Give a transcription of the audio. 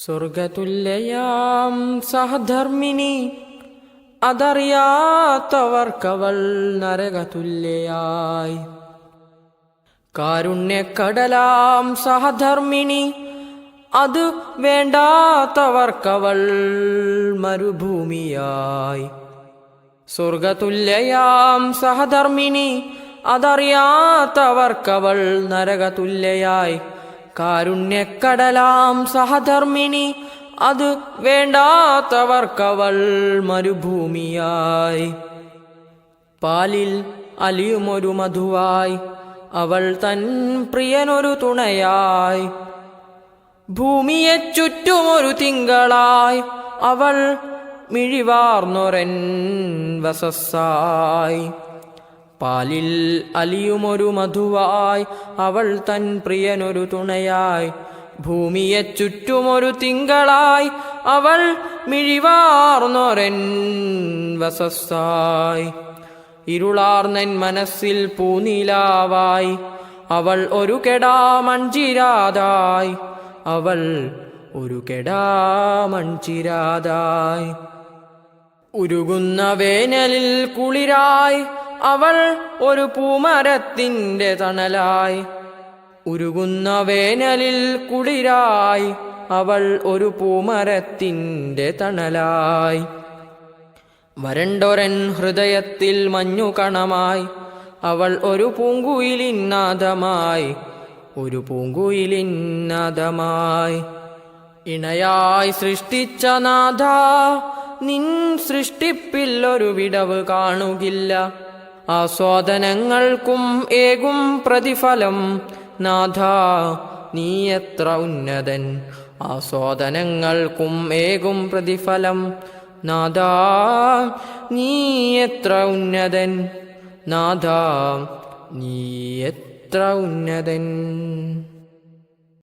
സ്വർഗതുല്യയാം സഹധർമ്മിണി അതറിയാത്തവർക്കവൾ നരകതുല്യയായി. കാരുണ്യക്കടലാം സഹധർമ്മിണി അത് വേണ്ടാത്തവർക്കവൾ മരുഭൂമിയായി. സ്വർഗതുല്യയാം സഹധർമ്മിണി അതറിയാത്തവർക്കവൾ നരകതുല്യയായി. കാരുണ്യക്കടലാം സഹധർമ്മിണി അത് വേണ്ടാത്തവർക്കവൾ മരുഭൂമിയായി. പാലിൽ അലിയുമൊരു മധുവായി അവൾ തൻ പ്രിയനൊരു തുണയായി. ഭൂമിയെ ചുറ്റുമൊരു തിങ്കളായി അവൾ മിഴിവാർന്നൊരൻ വസസ്സായി. പാലിൽ അലിയുമൊരു മധുവായി അവൾ തൻ പ്രിയനൊരു തുണയായി. ഭൂമിയെ ചുറ്റുമൊരു തിങ്കളായി അവൾ മിഴിവാർന്നൊരൻ വസസ്സായി. ഇരുളാർന്നൻ മനസ്സിൽ പൂനിലാവായി അവൾ ഒരു കെടാമൺചിരാതായി. അവൾ ഒരു കെടാമൺചിരാതായി. ഉരുകുന്ന വേനലിൽ കുളിരായി അവൾ ഒരു പൂമരത്തിൻ്റെ തണലായി. ഉരുകുന്ന വേനലിൽ കുളിരായി അവൾ ഒരു പൂമരത്തിൻ്റെ തണലായി. വരണ്ടൊരൻ ഹൃദയത്തിൽ മഞ്ഞുകണമായി അവൾ ഒരു പൂങ്കുയിലിന്നാദമായി. ഒരു പൂങ്കുയിലിന്നാദമായി. ഇണയായി സൃഷ്ടിച്ച നാഥ നിൻ സൃഷ്ടിപ്പിൽ ഒരു വിടവ് കാണുകില്ല. ആസ്വാദനങ്ങൾക്കും ഏകും പ്രതിഫലം നാഥ നീ എത്ര ഉന്നതൻ. ആസ്വാദനങ്ങൾക്കും ഏകും പ്രതിഫലം നാഥ നീ എത്ര ഉന്നതൻ. നാഥ നീ എത്ര ഉന്നതൻ.